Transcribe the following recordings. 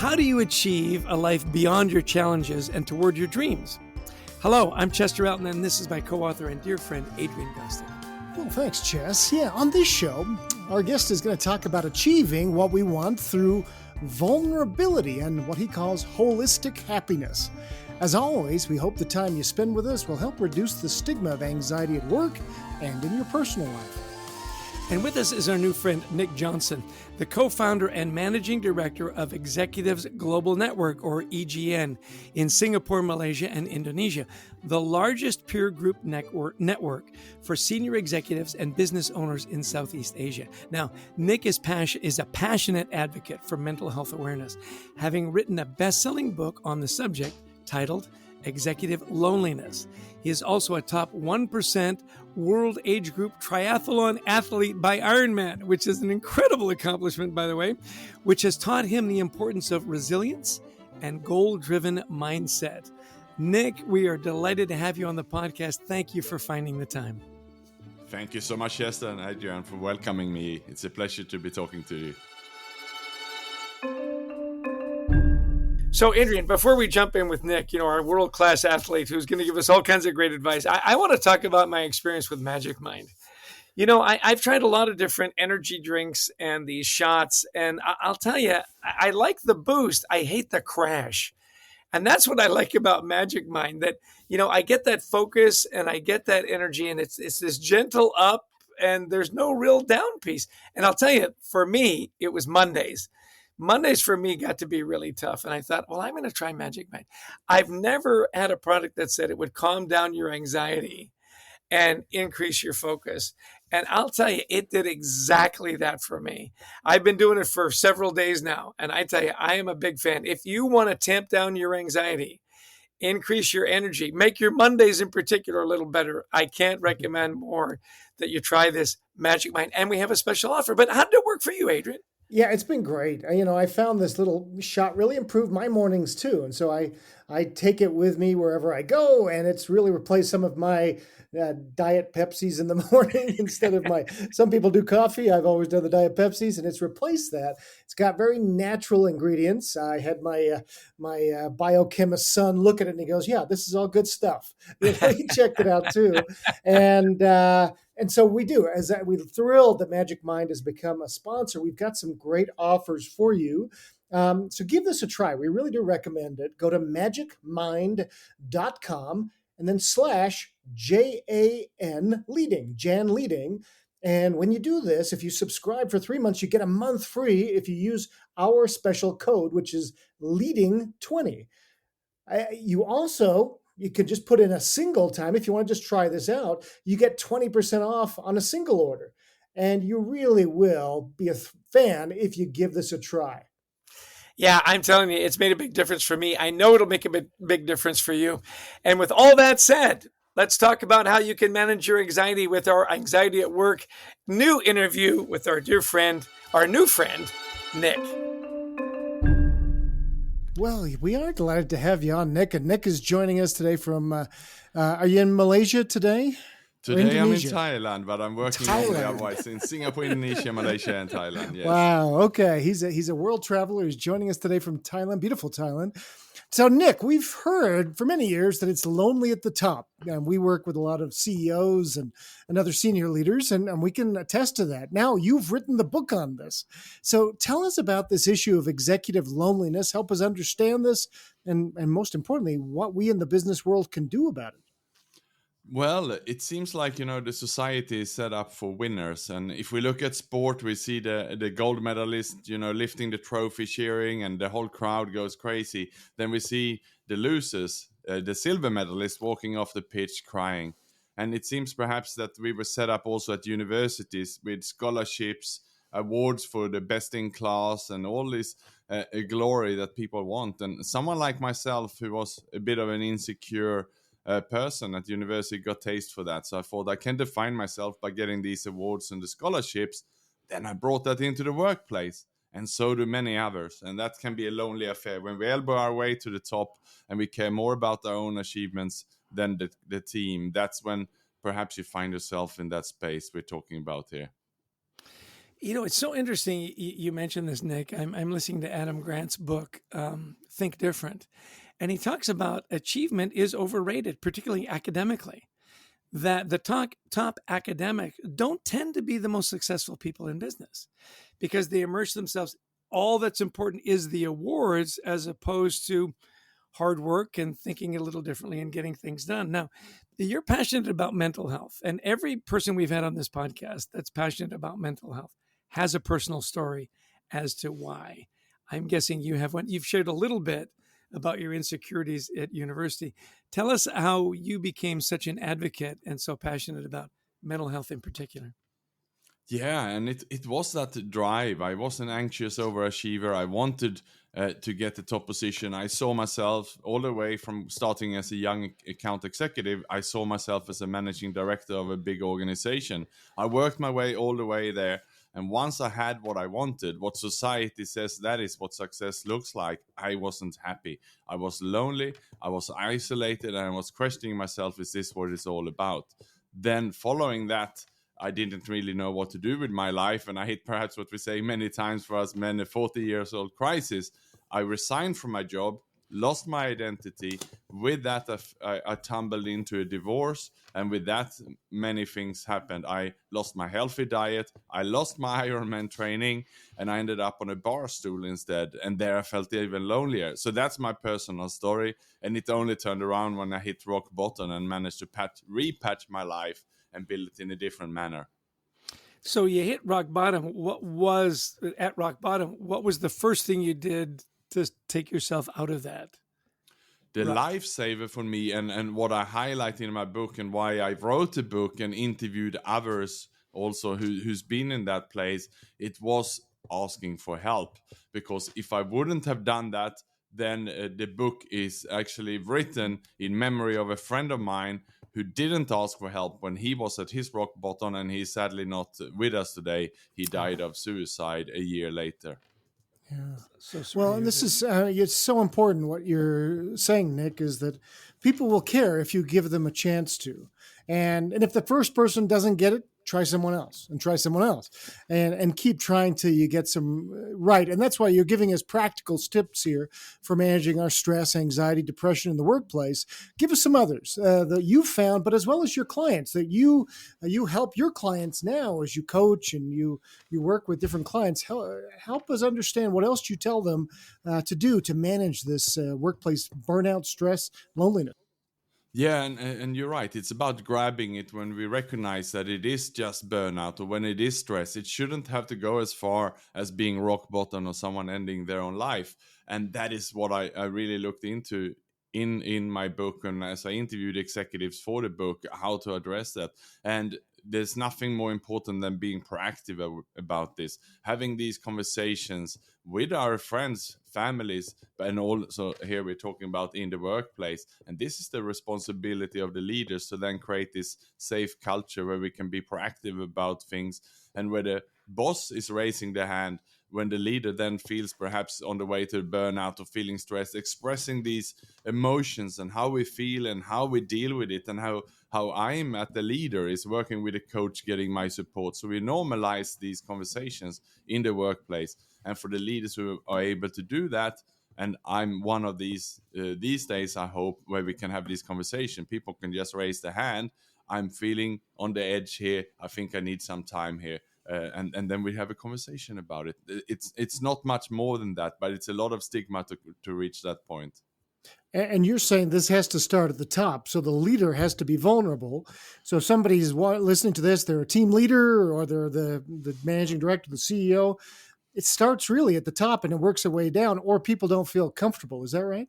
how do you achieve a life beyond your challenges and toward your dreams? Hello, I'm Chester Elton, and this is my co-author and dear friend, Adrian Gustin. Well, thanks, Chess. Yeah, on this show, our guest is going to talk about achieving what we want through vulnerability and what he calls holistic happiness. As always, we hope the time you spend with us will help reduce the stigma of anxiety at work and in your personal life. And with us is our new friend, Nick Johnson, the co-founder and managing director of Executives Global Network, or EGN, in Singapore, Malaysia, and Indonesia, the largest peer group network for senior executives and business owners in Southeast Asia. Now, Nick is a passionate advocate for mental health awareness, having written a best-selling book on the subject titled Executive Loneliness. He is also a top 1% world age group triathlon athlete by Ironman, which is an incredible accomplishment, by the way, which has taught him the importance of resilience and goal-driven mindset. Nick, we are delighted to have you on the podcast. Thank you for finding the time. Thank you so much, Chester and Adrian, for welcoming me. It's a pleasure to be talking to you. So, Adrian, before we jump in with Nick, our world-class athlete who's going to give us all kinds of great advice, I want to talk about my experience with Magic Mind. I've tried a lot of different energy drinks and these shots, and I'll tell you, I like the boost. I hate the crash. And that's what I like about Magic Mind, that, I get that focus and I get that energy, and it's this gentle up, and there's no real down piece. And I'll tell you, for me, it was Mondays. Mondays for me got to be really tough. And I thought, well, I'm going to try Magic Mind. I've never had a product that said it would calm down your anxiety and increase your focus. And I'll tell you, it did exactly that for me. I've been doing it for several days now. And I tell you, I am a big fan. If you want to tamp down your anxiety, increase your energy, make your Mondays in particular a little better, I can't recommend more that you try this Magic Mind. And we have a special offer. But how did it work for you, Adrian? Yeah, it's been great. I found this little shot really improved my mornings too. And so I take it with me wherever I go, and it's really replaced some of my Diet Pepsis in the morning instead of some people do coffee. I've always done the Diet Pepsis, and it's replaced that. It's got very natural ingredients. I had my biochemist son look at it and he goes, yeah, this is all good stuff. He checked it out too. And so we do. We're thrilled that Magic Mind has become a sponsor. We've got some great offers for you. So give this a try. We really do recommend it. Go to magicmind.com and then /JAN leading. And when you do this, if you subscribe for 3 months, you get a month free if you use our special code, which is leading20. You can just put in a single time. If you want to just try this out, you get 20% off on a single order. And you really will be a fan if you give this a try. Yeah, I'm telling you, it's made a big difference for me. I know it'll make a big difference for you. And with all that said, let's talk about how you can manage your anxiety with our Anxiety at Work new interview with our new friend, Nick. Well, we are delighted to have you on, Nick. And Nick is joining us today from, are you in Malaysia today? Today I'm in Thailand, but I'm working otherwise in Singapore, Indonesia, Malaysia, and Thailand. Yes. Wow. Okay. He's a world traveler. He's joining us today from Thailand, beautiful Thailand. So, Nick, we've heard for many years that it's lonely at the top. And we work with a lot of CEOs and other senior leaders, and we can attest to that. Now, you've written the book on this. So tell us about this issue of executive loneliness. Help us understand this, and most importantly, what we in the business world can do about it. Well, it seems like, the society is set up for winners. And if we look at sport, we see the gold medalist, lifting the trophy, cheering, and the whole crowd goes crazy. Then we see the losers, the silver medalist walking off the pitch crying. And it seems perhaps that we were set up also at universities with scholarships, awards for the best in class, and all this glory that people want. And someone like myself, who was a bit of an insecure person at university, got taste for that. So I thought I can define myself by getting these awards and the scholarships. Then I brought that into the workplace, and so do many others. And that can be a lonely affair when we elbow our way to the top and we care more about our own achievements than the team. That's when perhaps you find yourself in that space we're talking about here. It's so interesting you mentioned this, Nick. I'm listening to Adam Grant's book, Think Different, and he talks about achievement is overrated, particularly academically. That the top academic don't tend to be the most successful people in business because they immerse themselves. All that's important is the awards as opposed to hard work and thinking a little differently and getting things done. Now, you're passionate about mental health, and every person we've had on this podcast that's passionate about mental health has a personal story as to why. I'm guessing you have one. You've shared a little bit about your insecurities at university. Tell us how you became such an advocate and so passionate about mental health in particular. Yeah, and it was that drive. I was an anxious overachiever. I wanted to get the top position. I saw myself all the way from starting as a young account executive. I saw myself as a managing director of a big organization. I worked my way all the way there. And once I had what I wanted, what society says that is what success looks like, I wasn't happy. I was lonely, I was isolated, and I was questioning myself, is this what it's all about? Then following that, I didn't really know what to do with my life. And I hit perhaps what we say many times for us men, a 40 years old crisis. I resigned from my job, lost my identity. With that, I tumbled into a divorce. And with that, many things happened. I lost my healthy diet. I lost my Ironman training. And I ended up on a bar stool instead. And there I felt even lonelier. So that's my personal story. And it only turned around when I hit rock bottom and managed to repatch my life and build it in a different manner. So you hit rock bottom. What was the first thing you did to take yourself out of that? The lifesaver for me, and what I highlight in my book, and why I wrote the book and interviewed others also who's been in that place, it was asking for help. Because if I wouldn't have done that, then the book is actually written in memory of a friend of mine who didn't ask for help when he was at his rock bottom, and he's sadly not with us today. He died of suicide a year later. Yeah. So Well, and this is it's so important. What you're saying, Nick, is that people will care if you give them a chance to, and if the first person doesn't get it, try someone else and try someone else, and keep trying till you get some right. And that's why you're giving us practical tips here for managing our stress, anxiety, depression in the workplace. Give us some others that you found, but as well as your clients that you help your clients now as you coach and you work with different clients. Help us understand what else you tell them to do to manage this workplace burnout, stress, loneliness. Yeah, and you're right. It's about grabbing it when we recognize that it is just burnout or when it is stress. It shouldn't have to go as far as being rock bottom or someone ending their own life. And that is what I really looked into in my book, and as I interviewed executives for the book, how to address that. And there's nothing more important than being proactive about this, having these conversations with our friends, families, and also here we're talking about in the workplace. And this is the responsibility of the leaders to then create this safe culture where we can be proactive about things, and where the boss is raising their hand when the leader then feels perhaps on the way to burnout or feeling stressed, expressing these emotions and how we feel and how we deal with it, and how I'm at the leader is working with a coach getting my support. So we normalize these conversations in the workplace. And for the leaders who are able to do that, and I'm one of these days, I hope, where we can have this conversation. People can just raise their hand. I'm feeling on the edge here. I think I need some time here. And then we have a conversation about it. It's not much more than that, but it's a lot of stigma to reach that point. And you're saying this has to start at the top. So the leader has to be vulnerable. So if somebody's listening to this, they're a team leader or they're the managing director, the CEO. It starts really at the top and it works its way down, or people don't feel comfortable. Is that right?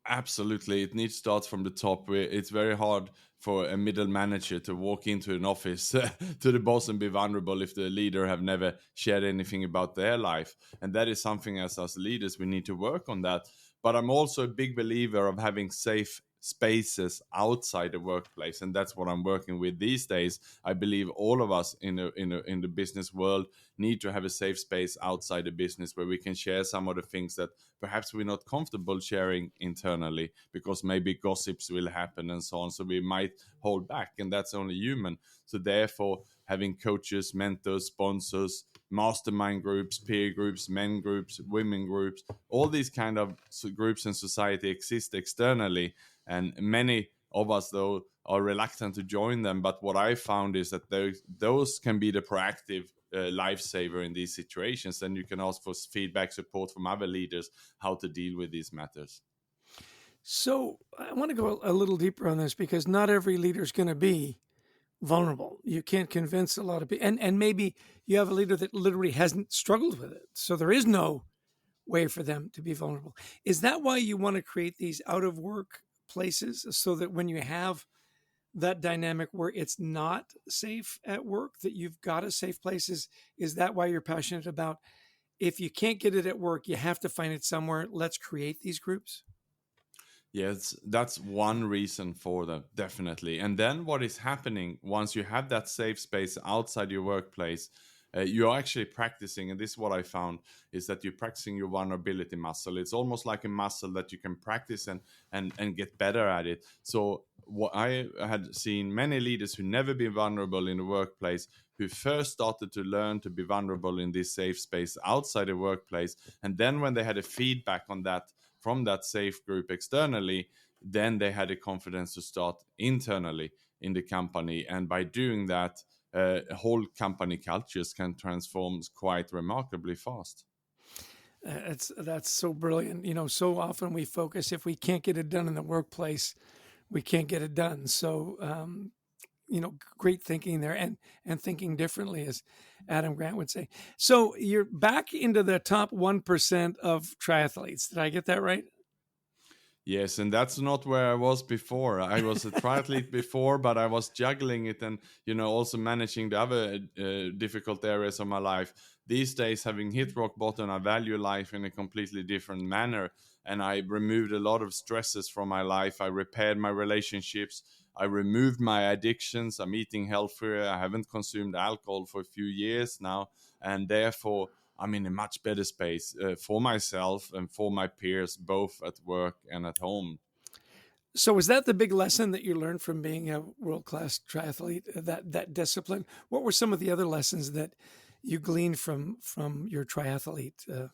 Absolutely. It needs to start from the top. It's very hard for a middle manager to walk into an office to the boss and be vulnerable if the leader have never shared anything about their life. And that is something as us leaders, we need to work on that. But I'm also a big believer of having safe spaces outside the workplace, and that's what I'm working with these days. I believe all of us in the business world need to have a safe space outside the business where we can share some of the things that perhaps we're not comfortable sharing internally because maybe gossips will happen and so on, so we might hold back, and that's only human. So therefore, having coaches, mentors, sponsors, mastermind groups, peer groups, men groups, women groups, all these kind of groups in society exist externally, and many of us though are reluctant to join them. But what I found is that those can be the proactive lifesaver in these situations. And you can ask for feedback, support from other leaders, how to deal with these matters. So I want to go a little deeper on this, because not every leader is going to be vulnerable. You can't convince a lot of people, and maybe you have a leader that literally hasn't struggled with it, so there is no way for them to be vulnerable. Is that why you want to create these out of work places, so that when you have that dynamic where it's not safe at work, that you've got a safe place? Is that why you're passionate about, if you can't get it at work, you have to find it somewhere? Let's create these groups. Yes, that's one reason for that, definitely. And then what is happening once you have that safe space outside your workplace, you're actually practicing, and this is what I found, is that you're practicing your vulnerability muscle. It's almost like a muscle that you can practice and get better at it. So what I had seen many leaders who never been vulnerable in the workplace, who first started to learn to be vulnerable in this safe space outside the workplace, and then when they had a feedback on that from that safe group externally, then they had the confidence to start internally in the company. And by doing that, whole company cultures can transform quite remarkably fast. That's so brilliant. So often we focus, if we can't get it done in the workplace, we can't get it done. So, great thinking there, and thinking differently, as Adam Grant would say. So you're back into the top 1% of triathletes. Did I get that right? Yes, and that's not where I was before. I was a triathlete before, but I was juggling it and, also managing the other difficult areas of my life. These days, having hit rock bottom, I value life in a completely different manner. And I removed a lot of stresses from my life. I repaired my relationships. I removed my addictions. I'm eating healthier. I haven't consumed alcohol for a few years now. And therefore, I'm in a much better space for myself and for my peers, both at work and at home. So was that the big lesson that you learned from being a world-class triathlete, that discipline? What were some of the other lessons that you gleaned from your triathlete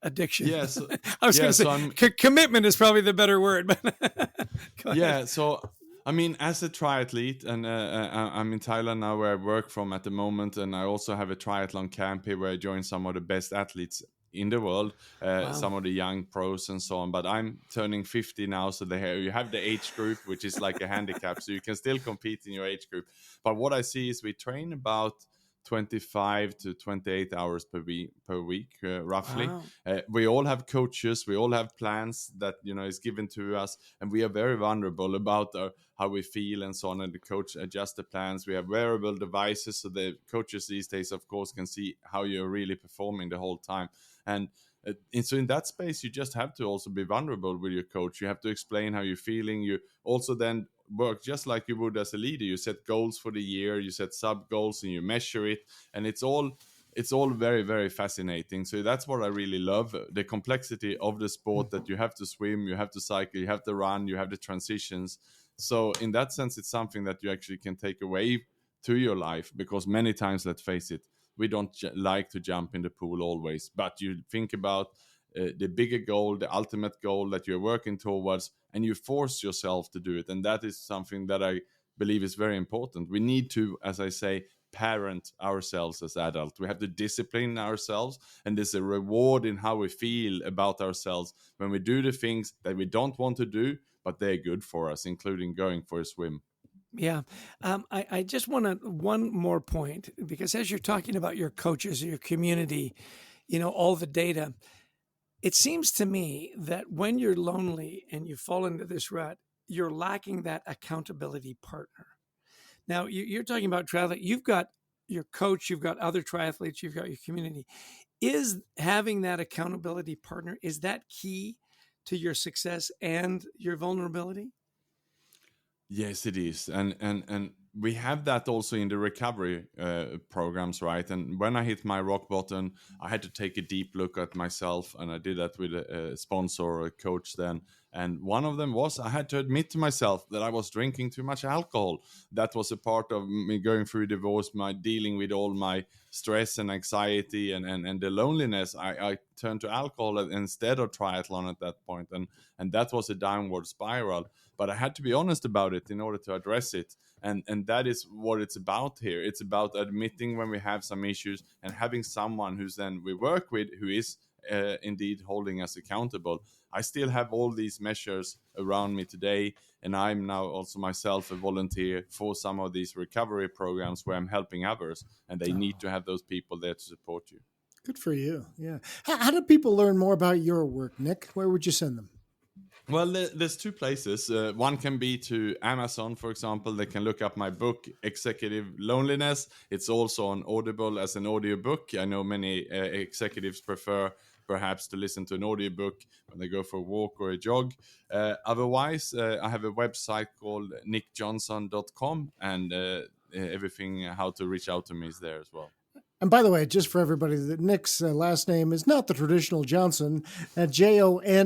addiction? Yes. I was going to say commitment is probably the better word. But yeah. So, as a triathlete, and I'm in Thailand now where I work from at the moment, and I also have a triathlon camp here where I join some of the best athletes in the world, wow. Some of the young pros and so on. But I'm turning 50 now, so you have the age group, which is like a handicap, so you can still compete in your age group. But what I see is we train about 25 to 28 hours per week, roughly. Wow. We all have coaches, we all have plans that is given to us, and we are very vulnerable about how we feel and so on, and the coach adjusts the plans. We have wearable devices, so the coaches these days, of course, can see how you're really performing the whole time. And so in that space, you just have to also be vulnerable with your coach. You have to explain how you're feeling. You also then work just like you would as a leader. You set goals for the year, you set sub goals, and you measure it. And it's all very, very fascinating. So that's what I really love, the complexity of the sport, that you have to swim, you have to cycle, you have to run, you have the transitions. So in that sense, it's something that you actually can take away to your life, because many times, let's face it, we don't like to jump in the pool always, but you think about the bigger goal, the ultimate goal that you're working towards, and you force yourself to do it. And that is something that I believe is very important. We need to, as I say, parent ourselves as adults. We have to discipline ourselves, and there's a reward in how we feel about ourselves when we do the things that we don't want to do, but they're good for us, including going for a swim. Yeah. I just want one more point, because as you're talking about your coaches, your community, all the data, it seems to me that when you're lonely and you fall into this rut, you're lacking that accountability partner. Now, you're talking about triathlete. You've got your coach, you've got other triathletes, you've got your community. Is having that accountability partner, is that key to your success and your vulnerability? Yes, it is, and we have that also in the recovery programs, right? And when I hit my rock bottom, I had to take a deep look at myself, and I did that with a sponsor or a coach then. And one of them was I had to admit to myself that I was drinking too much alcohol. That was a part of me going through divorce, my dealing with all my stress and anxiety and the loneliness. I turned to alcohol instead of triathlon at that point, and that was a downward spiral. But I had to be honest about it in order to address it. And that is what it's about here. It's about admitting when we have some issues and having someone who's then we work with who is indeed holding us accountable. I still have all these measures around me today, and I'm now also myself a volunteer for some of these recovery programs where I'm helping others, and they need to have those people there to support you. Good for you. Yeah. How do people learn more about your work, Nick? Where would you send them? Well, there's two places. One can be to Amazon, for example. They can look up my book, Executive Loneliness. It's also on Audible as an audiobook. I know many executives prefer perhaps to listen to an audiobook when they go for a walk or a jog. Otherwise, I have a website called nickjohnson.com, and everything, how to reach out to me is there as well. And by the way, just for everybody, that Nick's last name is not the traditional Johnson, Jonnsson,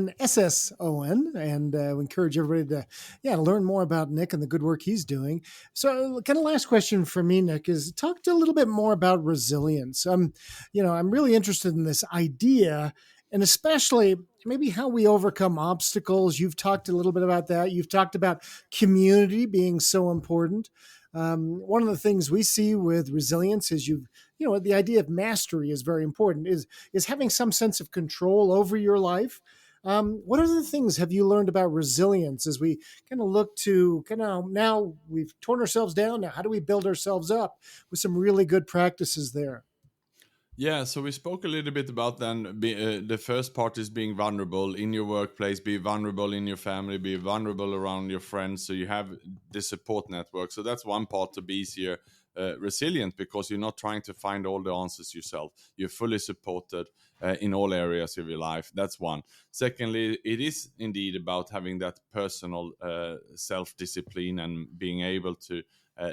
and we encourage everybody to learn more about Nick and the good work he's doing. So, kind of last question for me, Nick, is talk a little bit more about resilience. I'm really interested in this idea, and especially maybe how we overcome obstacles. You've talked a little bit about that. You've talked about community being so important. One of the things we see with resilience is the idea of mastery is very important, is having some sense of control over your life. What other things have you learned about resilience as we kind of look to now we've torn ourselves down. Now, how do we build ourselves up with some really good practices there? Yeah, so we spoke a little bit about then the first part is being vulnerable in your workplace, be vulnerable in your family, be vulnerable around your friends, so you have the support network. So that's one part to be easier resilient, because you're not trying to find all the answers yourself. You're fully supported in all areas of your life. That's one. Secondly, it is indeed about having that personal self-discipline and being able to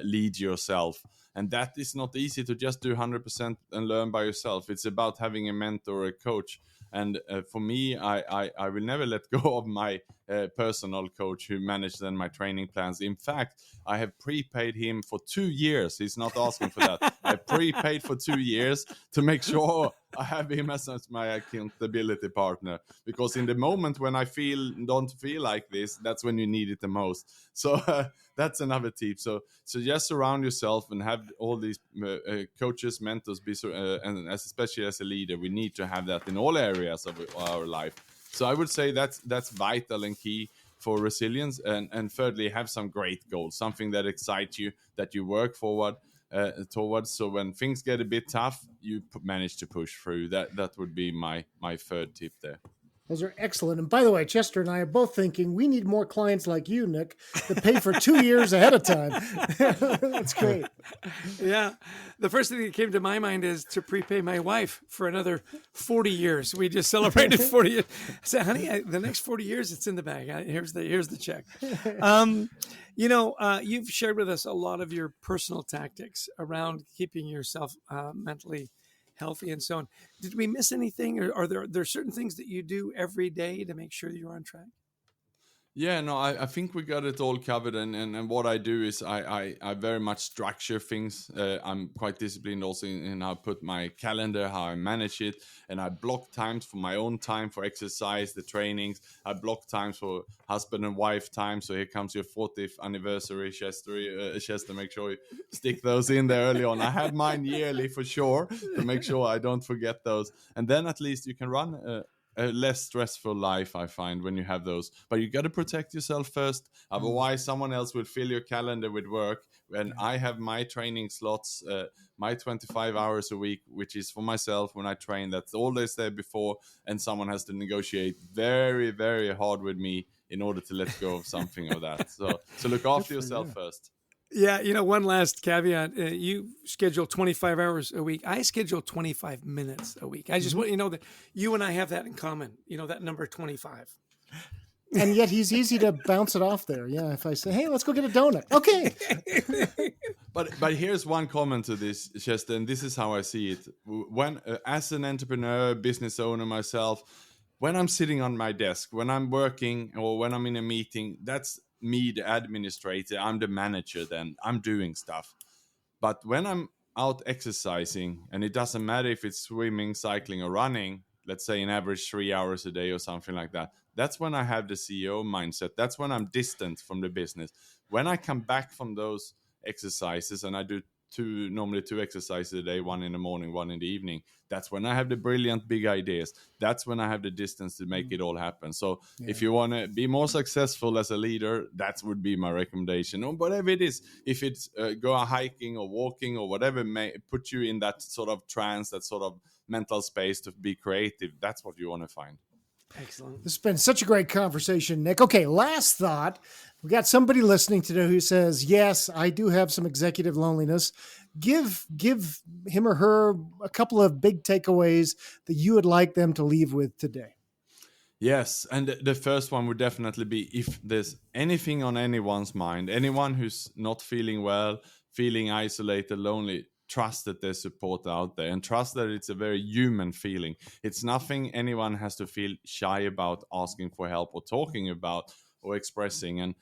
lead yourself. And that is not easy to just do 100% and learn by yourself. It's about having a mentor or a coach. And for me, I will never let go of my personal coach who managed then my training plans. In fact, I have prepaid him for 2 years. He's not asking for that. I prepaid for 2 years to make sure I have him as my accountability partner. Because in the moment when I don't feel like this, that's when you need it the most. So that's another tip. So just surround yourself and have all these coaches, mentors, and especially as a leader, we need to have that in all areas of our life. So I would say that's vital and key for resilience. And thirdly, have some great goals, something that excites you, that you work forward towards. So when things get a bit tough, you manage to push through. That would be my third tip there. Those are excellent. And by the way, Chester and I are both thinking we need more clients like you, Nick, that pay for 2 years ahead of time. That's great. Yeah. The first thing that came to my mind is to prepay my wife for another 40 years. We just celebrated 40 years. I said, honey, the next 40 years, it's in the bag. Here's the check. You've shared with us a lot of your personal tactics around keeping yourself mentally healthy and so on. Did we miss anything, or are there certain things that you do every day to make sure that you're on track? Yeah, no, I think we got it all covered. And what I do is I very much structure things. I'm quite disciplined also in how I put my calendar, how I manage it. And I block times for my own time for exercise, the trainings. I block times for husband and wife time. So here comes your 40th anniversary, Chester, make sure you stick those in there early on. I have mine yearly for sure to make sure I don't forget those. And then at least you can run a less stressful life, I find, when you have those. But you got to protect yourself first. Otherwise, someone else will fill your calendar with work. When I have my training slots, my 25 hours a week, which is for myself when I train, that's all they said before. And someone has to negotiate very, very hard with me in order to let go of something of that. So look after yourself first. Yeah, one last caveat. You schedule 25 hours a week. I schedule 25 minutes a week. I just want you to know that you and I have that in common, that number 25. And yet he's easy to bounce it off there. Yeah, if I say, hey, let's go get a donut. Okay. But here's one comment to this, Chester, and this is how I see it. When, as an entrepreneur, business owner myself, when I'm sitting on my desk, when I'm working or when I'm in a meeting, that's me, the administrator. I'm the manager then. I'm doing stuff. But when I'm out exercising, and it doesn't matter if it's swimming, cycling, or running, let's say an average 3 hours a day or something like that, that's when I have the CEO mindset. That's when I'm distant from the business. When I come back from those exercises, and I do normally two exercises a day, one in the morning, one in the evening, that's when I have the brilliant big ideas. That's when I have the distance to make it all happen. So if you want to be more successful as a leader, that would be my recommendation. Or whatever it is, if it's go hiking or walking or whatever may put you in that sort of trance, that sort of mental space to be creative, that's what you want to find. Excellent. This has been such a great conversation, Nick. Okay, last thought. We got somebody listening today who says, yes, I do have some executive loneliness. Give him or her a couple of big takeaways that you would like them to leave with today. Yes, and the first one would definitely be, if there's anything on anyone's mind, anyone who's not feeling well, feeling isolated, lonely, trust that there's support out there, and trust that it's a very human feeling. It's nothing anyone has to feel shy about asking for help or talking about or expressing. And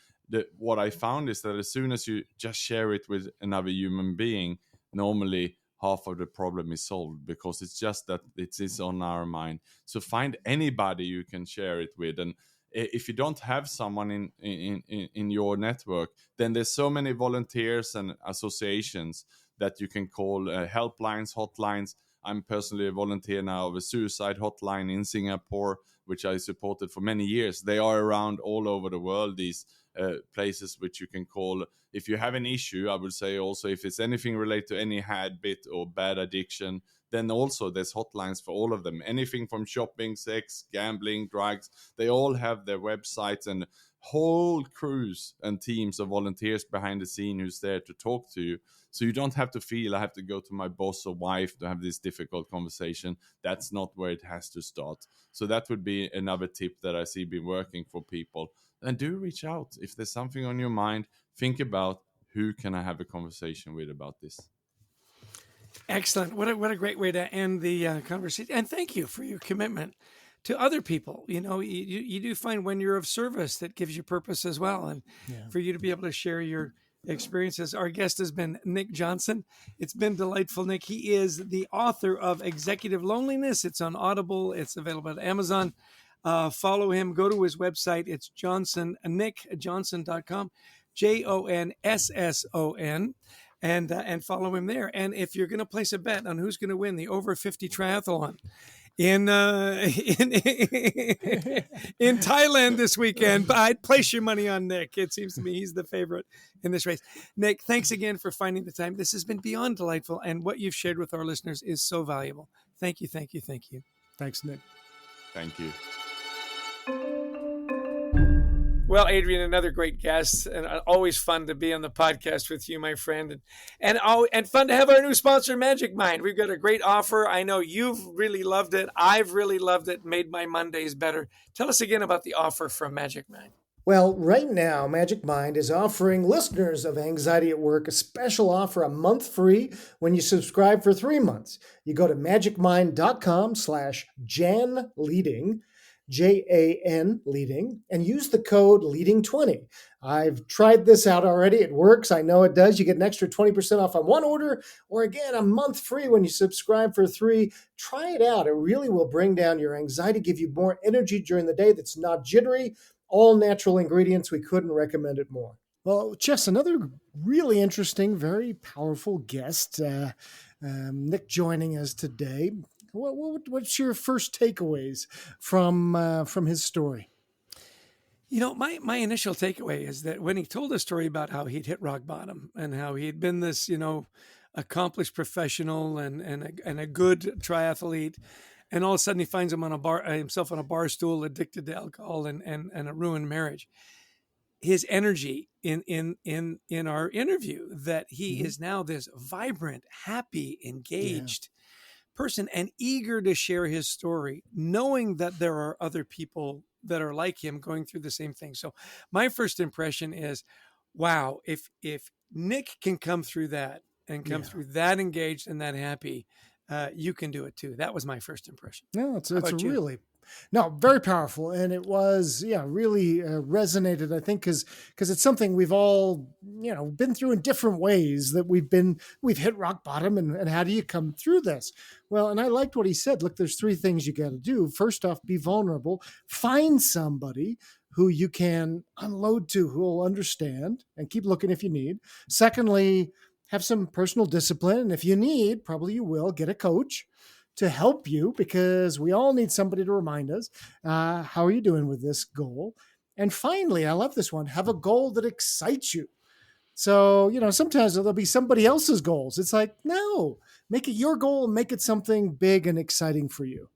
what I found is that as soon as you just share it with another human being, normally half of the problem is solved, because it's just that it is on our mind. So find anybody you can share it with. And if you don't have someone in your network, then there's so many volunteers and associations that you can call, helplines, hotlines. I'm personally a volunteer now of a suicide hotline in Singapore, which I supported for many years. They are around all over the world, these places which you can call if you have an issue. I would say also, if it's anything related to any habit or bad addiction, then also there's hotlines for all of them. Anything from shopping, sex, gambling, drugs, they all have their websites and whole crews and teams of volunteers behind the scene who's there to talk to you. So you don't have to feel I have to go to my boss or wife to have this difficult conversation. That's not where it has to start. So that would be another tip that I see been working for people. And do reach out. If there's something on your mind, think about, who can I have a conversation with about this? Excellent. What a great way to end the conversation. And thank you for your commitment to other people. You know, you do find when you're of service, that gives you purpose as well. And for you to be able to share your experiences. Our guest has been Nick Johnson. It's been delightful, Nick. He is the author of Executive Loneliness. It's on Audible. It's available at Amazon. Follow him. Go to his website. It's nickjohnson.com, JONSSON. And follow him there. And if you're going to place a bet on who's going to win the over 50 triathlon in Thailand this weekend, I'd place your money on Nick. It seems to me he's the favorite in this race. Nick, thanks again for finding the time. This has been beyond delightful, and what you've shared with our listeners is so valuable. Thank you, thank you, thank you. Thanks, Nick. Thank you. Well, Adrian, another great guest, and always fun to be on the podcast with you, my friend, and fun to have our new sponsor, Magic Mind. We've got a great offer. I know you've really loved it. I've really loved it. Made my Mondays better. Tell us again about the offer from Magic Mind. Well, right now, Magic Mind is offering listeners of Anxiety at Work a special offer, a month free when you subscribe for 3 months. You go to magicmind.com/JAN-LEADING, JAN leading, and use the code LEADING20. I've tried this out already. It works. I know it does. You get an extra 20% off on one order, or again, a month free when you subscribe for 3. Try it out. It really will bring down your anxiety, give you more energy during the day that's not jittery. All natural ingredients. We couldn't recommend it more. Well, Jess, another really interesting, very powerful guest, Nick, joining us today. What's your first takeaways from his story? You know, my initial takeaway is that when he told a story about how he'd hit rock bottom and how he'd been this, accomplished professional and a good triathlete, and all of a sudden he finds himself on a bar stool, addicted to alcohol and a ruined marriage. His energy in our interview, that he is now this vibrant, happy, engaged person and eager to share his story, knowing that there are other people that are like him going through the same thing. So my first impression is, wow, if Nick can come through that and come through that engaged and that happy, you can do it too. That was my first impression. No, it's about you? really, no, very powerful. And it was, really resonated, I think, because it's something we've all, been through in different ways, that we've hit rock bottom, and how do you come through this? Well, and I liked what he said. Look, there's three things you got to do. First off, be vulnerable, find somebody who you can unload to, who will understand, and keep looking if you need. Secondly, have some personal discipline. And if you need, probably you will, get a coach to help you, because we all need somebody to remind us, how are you doing with this goal? And finally, I love this one, have a goal that excites you. So, sometimes there'll be somebody else's goals. It's like, no, make it your goal and make it something big and exciting for you.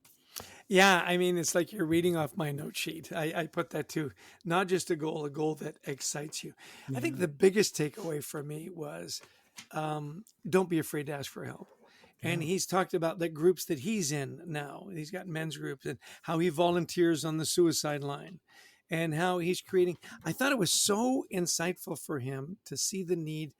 Yeah, I mean, it's like you're reading off my note sheet. I put that too. Not just a goal that excites you. I think the biggest takeaway for me was, don't be afraid to ask for help. And he's talked about the groups that he's in now. He's got men's groups, and how he volunteers on the suicide line, and how he's creating. I thought it was so insightful for him to see the need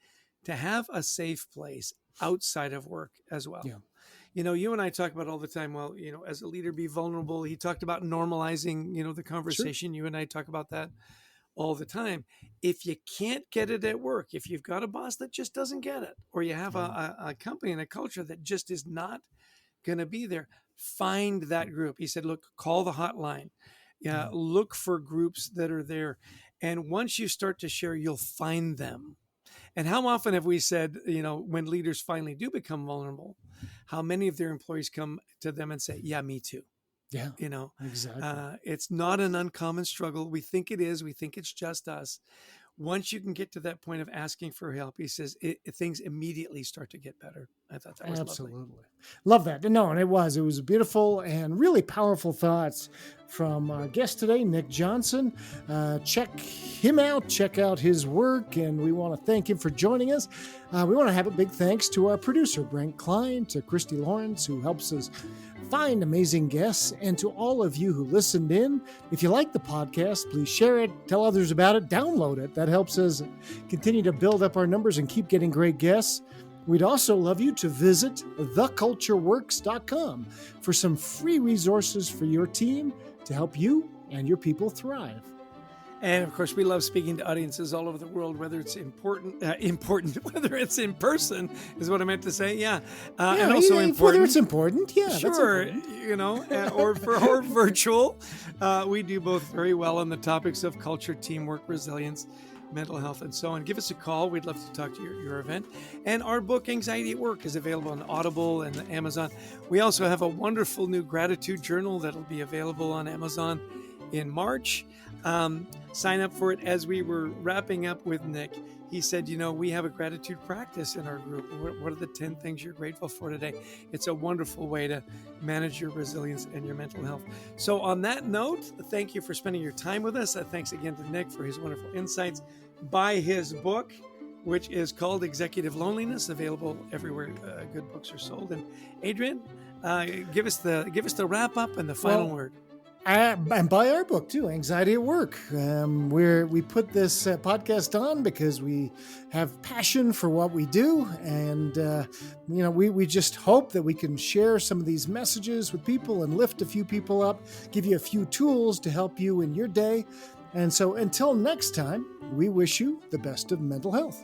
to have a safe place outside of work as well. Yeah. You and I talk about all the time, well, as a leader, be vulnerable. He talked about normalizing, the conversation. Sure. You and I talk about that all the time. If you can't get it at work, if you've got a boss that just doesn't get it, or you have a company and a culture that just is not going to be there, find that group. He said, look, call the hotline. Look for groups that are there. And once you start to share, you'll find them. And how often have we said, when leaders finally do become vulnerable, how many of their employees come to them and say, yeah, me too. Yeah, exactly. It's not an uncommon struggle. We think it is. We think it's just us. Once you can get to that point of asking for help, he says things immediately start to get better. I thought that was absolutely lovely. Love that. No, and it was beautiful and really powerful thoughts from our guest today, Nick Johnson. Check him out, check out his work, and we want to thank him for joining us. We want to have a big thanks to our producer, Brent Klein, to Christy Lawrence, who helps us find amazing guests, and to all of you who listened in. If you like the podcast, please share it, tell others about it, download it. That helps us continue to build up our numbers and keep getting great guests. We'd also love you to visit thecultureworks.com for some free resources for your team to help you and your people thrive. And of course, we love speaking to audiences all over the world, whether it's whether it's in person is what I meant to say. Yeah. And also important. Whether it's important. Yeah. Sure. Or virtual. We do both very well on the topics of culture, teamwork, resilience, mental health, and so on. Give us a call. We'd love to talk to your event. And our book, Anxiety at Work, is available on Audible and Amazon. We also have a wonderful new gratitude journal that'll be available on Amazon in March. Sign up for it. As we were wrapping up with Nick, he said, we have a gratitude practice in our group. What are the 10 things you're grateful for today? It's a wonderful way to manage your resilience and your mental health. So on that note, thank you for spending your time with us. Thanks again to Nick for his wonderful insights. Buy his book, which is called Executive Loneliness, available everywhere good books are sold. And Adrian, give us the wrap up and the final word. And buy our book too, Anxiety at Work. We put this podcast on because we have passion for what we do, and we just hope that we can share some of these messages with people and lift a few people up, give you a few tools to help you in your day. And so until next time, we wish you the best of mental health.